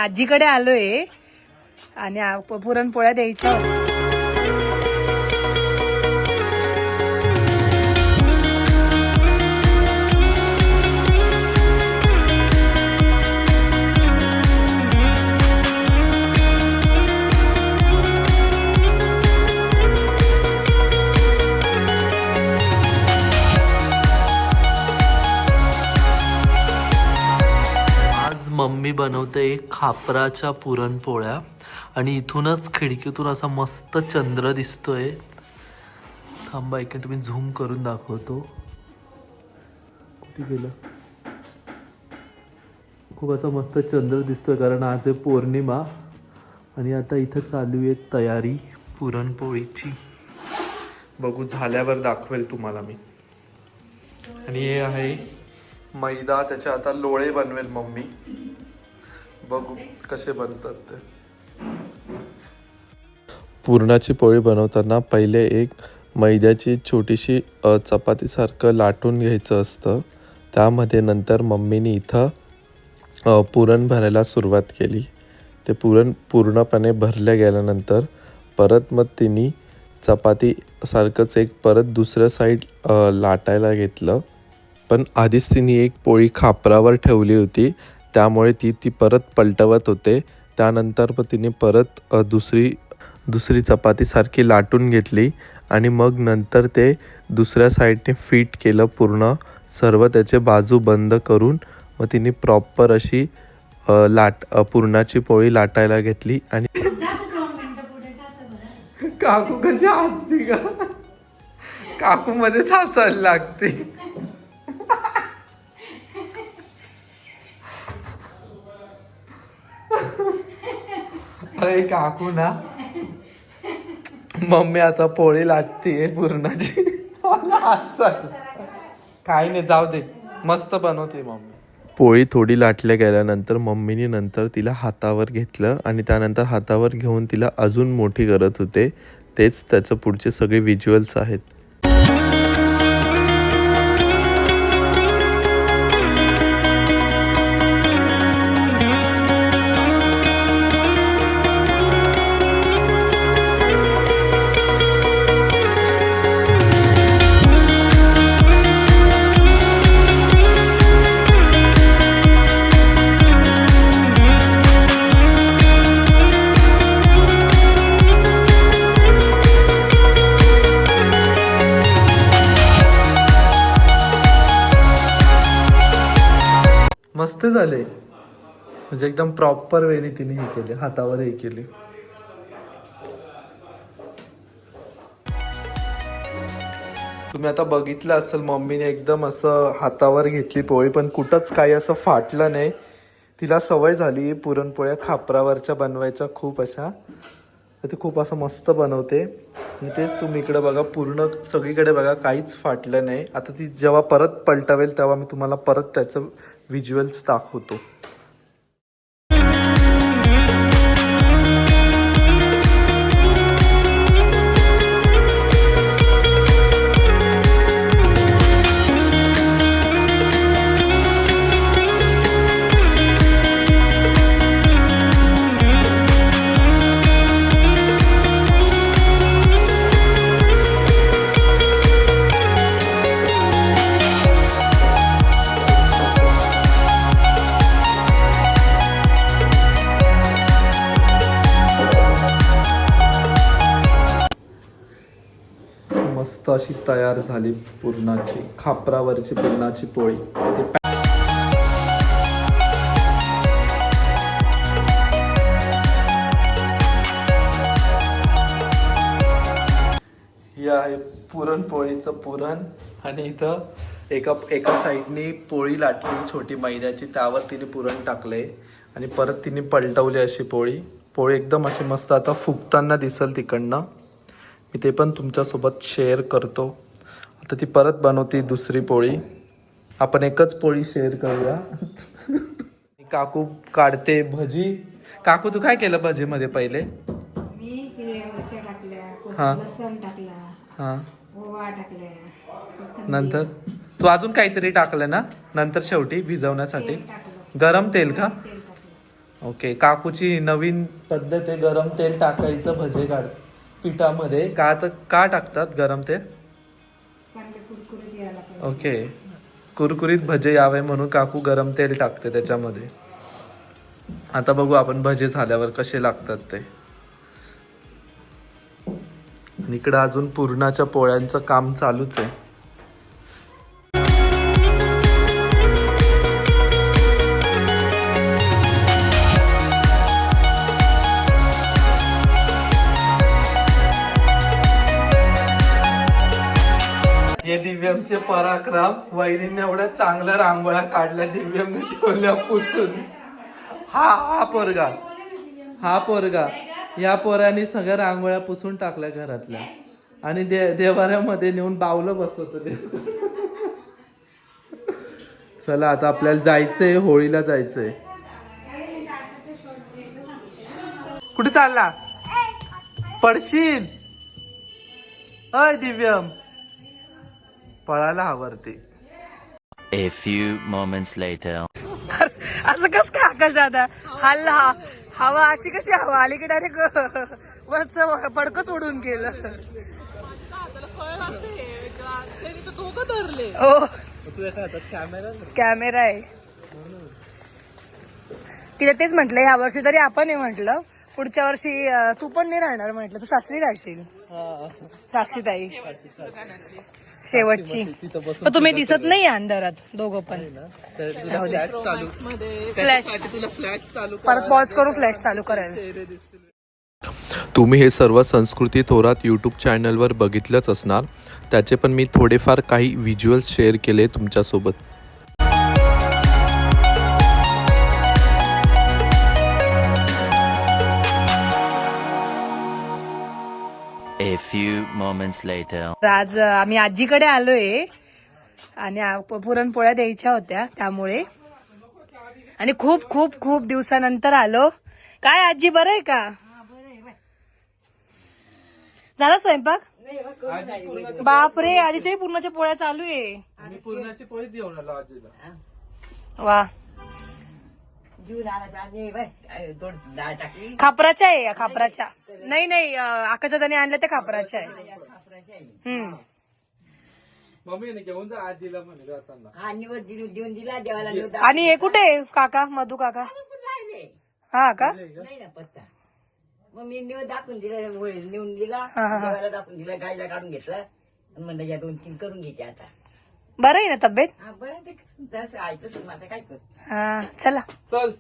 आजीकडे आलोय आणि पुरणपोळ्या द्यायच्या होत्या. मम्मी बनवते खापराच्या पुरणपोळ्या आणि इथूनच खिडकीतून असा मस्त चंद्र दिसतोय. थांबा एक मिनिट मी झूम करून दाखवतो. कुठे गेलं? खूप असा मस्त चंद्र दिसतोय कारण आज आहे पौर्णिमा आणि आता इथं चालू आहे तयारी पुरणपोळीची. बघू झाल्यावर दाखवेल तुम्हाला मी. आणि हे आहे मैदा, त्याचे आता लोळे बनवेल मम्मी. बघू कसे बनतात ते. पुरणाची पोळी बनवताना पहिले एक मैद्याची छोटीशी चपातीसारखं लाटून घ्यायचं असतं. त्यामध्ये नंतर मम्मीने इथं पुरण भरायला सुरुवात केली. ते पुरण पूर्णपणे भरल्या गेल्यानंतर परत मग तिने चपातीसारखंच एक परत दुसऱ्या साईड लाटायला घेतलं. पण आधीच तिने एक पोळी खापरावर ठेवली होती त्यामुळे ती परत पलटवत होते. त्यानंतर पण तिने परत दुसरी चपातीसारखी लाटून घेतली आणि मग नंतर ते दुसऱ्या साईडने फिट केलं पूर्ण सर्व त्याचे बाजू बंद करून. मग तिने प्रॉपर अशी पुरणाची पोळी लाटायला घेतली. आणि काकू कशी हसती का? काकू मध्ये हसायला लागते. अरे काकू ना मम्मी आता पोळी लागतीये पुरणाची. काही नाही जाऊ दे, मस्त बनवते मम्मी. पोळी थोडी लाटल्या गेल्यानंतर मम्मीने नंतर तिला हातावर घेतलं आणि त्यानंतर हातावर घेऊन तिला अजून मोठी करत होते. तेच त्याचं पुढचे सगळे व्हिज्युअल्स आहेत. मस्त झाले म्हणजे एकदम प्रॉपर वेळी तिने हे केले, हातावर हे केले. तुम्ही आता बघितलं असेल मम्मीने एकदम असं हातावर घेतली पोळी पण कुठंच काही असं फाटलं नाही. तिला सवय झाली पुरणपोळ्या खापरावरच्या बनवायच्या खूप अशा. तर ती खूप असं मस्त बनवते आणि तेच तुम्ही इकडे बघा पूर्ण सगळीकडे बघा काहीच फाटलं नाही. आता ती जेव्हा परत पलटवेल तेव्हा मी तुम्हाला परत त्याचं व्हिज्युअल्स दाखवतो. मस्त अशी तयार झाली पुरणाची खापरावरची पुरणाची पोळी. ही आहे पुरणपोळीचं पुरण आणि इथं एका साईडनी पोळी लाटली छोटी मैद्याची, त्यावर तिने पुरण टाकले आणि परत तिने पलटवली अशी पोळी एकदम अशी मस्त आता फुगताना दिसल तिकडनं. मी ते पण तुमच्यासोबत शेअर करतो. आता ती परत बनवती दुसरी पोळी. आपण एकच पोळी शेअर करूया. काकू काढते भजी. काकू तू काय केलं भजीमध्ये पहिले? मी हिरव्या मिरच्या टाकल्या, लसूण टाकला, ओवा टाकल्या, नंतर तू अजून काहीतरी टाकलं ना नंतर शेवटी भिजवण्यासाठी? गरम तेल का? ओके, काकूची नवीन पद्धत आहे गरम तेल टाकायचं भजे काढ पिठामध्ये. का टाकतात गरम तेल? ओके, कुरकुरीत भजे यावे म्हणून काकू गरम तेल टाकते त्याच्यामध्ये. आता बघू आपण भजे झाल्यावर कसे लागतात ते. आणि इकडं अजून पुरणाच्या पोळ्यांचं काम चालूच आहे. हे दिव्यमचे पराक्रम. वहिनीने एवढ्या चांगल्या रांगोळ्या काढल्या दिव्यमने ठेवल्या पुसून. हा पोरगा या पोराने सगळ्या रांगोळ्या पुसून टाकल्या घरातल्या आणि देवाऱ्यामध्ये नेऊन बावलं बसवतो ते. चला आता आपल्याला जायचंय, होळीला जायचंय. कुठे चालला? पडशील. अय दिव्यम, पळायला हवरती. A few moments later. असं कस काय आकाशात हल्ला हवा अशी कशी हवा आली की डायरेक्ट वरच पडकच उडून गेलं. हो, कॅमेरा आहे. तिला तेच म्हटलं ह्या वर्षी तरी आपण म्हटलं, पुढच्या वर्षी तू पण नाही राहणार म्हटलं, तू सासरी राहशील. साक्षीताई शेवटची. पण तुम्ही दिसत नाही अंधारात दोघं पण. फ्लॅश परत पॉज करू, फ्लॅश चालू करायला. तुम्ही हे सर्व संस्कृती थोरात यूट्यूब चॅनलवर बघितलंच असणार. त्याचे पण मी थोडेफार काही व्हिज्युअल्स शेअर केले तुमच्यासोबत. A few moments later. आज आम्ही आजीकडे आलोय आणि पुरणपोळ्या द्यायच्या होत्या त्यामुळे, आणि खूप खूप खूप दिवसानंतर आलो. काय आजी बरं आहे का? झाला स्वयंपाक? बापरे, आजीच्याही पूर्णाच्या पोळ्या चालू आहे. पूर्णाची पोळीच घेऊन आलो आजीला. वा, खापराच्या आहे? खापराच्या नाही, आकाशात आणल्या त्या खापराच्या आहे. मम्मीने घेऊन जा आजीला म्हणे जाताना. आणि हे कुठे काका, मधू काका? हा का? मग मी दाखवून दिला, नेऊन दिला, देवाला दाखवून दिला, गायला काढून घेतला म्हणलं या 2-3 करून घ्यायचे आता. बरं आहे ना तब्येत? हा बरं, ते ऐकत माझं काय कर. हा चला. चल.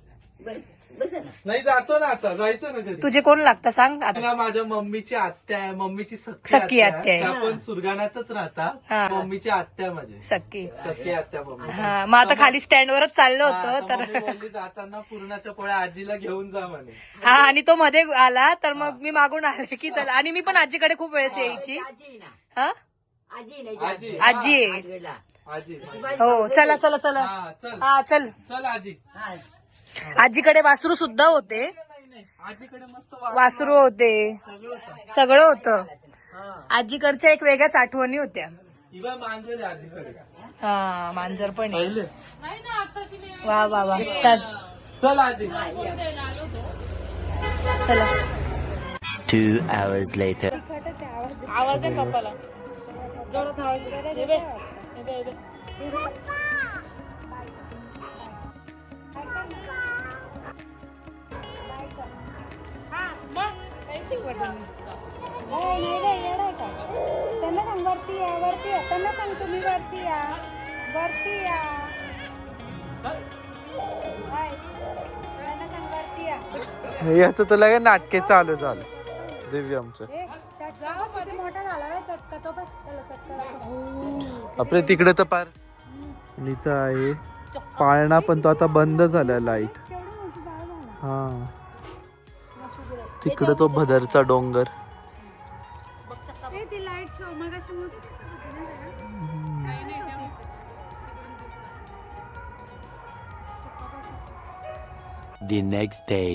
बस ना. नाही जातो ना, आता जायचं ना घरी. तुझे कोण लागतं सांग आता? मला माझ्या मम्मीची आत्या आहे, मम्मीची सख्खी सख्खी आत्या आत्या आहे. आहे. त्या पण सुरगाण्यातच राहतात. हा. मम्मीची आत्या माझी सक्की. सख्खी आत्या मम्मी. हा, मग आता खाली स्टँडवरच चाललो हा, होतो तर तर मम्मी बोलली जाताना पूर्णाच्या पोळ्या आजीला घेऊन जा म्हणे. हा, आणि तो मध्ये आला तर मग मी मागून आले की चला. आणि मी पण आजीकडे खूप वेळेस यायची. आजी ना, हा, आजी नाही, आजी. आजी आहे. राजगडला. आजी. हो, चला चला चला. हा चल. हा चल. चल आजी. हा. आजीकडे वासरू सुद्धा होते. आजीकडे मस्त वासरू होते, सगळं होतं. आजीकडच्या एक वेगळ्याच आठवणी होत्या. इवा मांजर आहे आजीकडे. हा, मांजर पण आहे. पहिले वा वा वा, चल चल आजी. चला. 2 hours later. आवाज आहे पप्पाला, जोरात आवाज. त्यांना सांग वरती या, वरती या. त्यांना सांग तुम्ही वरती या, वरती या. त्यांना सांग वरती या. याच तर लगे नाटके चालू झालं दिव्यमचं. किती मोठा झाला रे चटका तो. बस त्याला चटका. आपले तिकडे तर पार इथं आहे पाळणा, पण तो आता बंद झाला लाईट. हा, तिकडे तो भदरचा डोंगर. ती लाईट मगाशी मोठी The next day.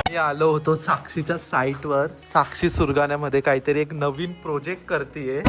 मी आलो होतो साक्षीच्या साईटवर. साक्षी सुरगाण्यामध्ये काहीतरी एक नवीन प्रोजेक्ट करतीये.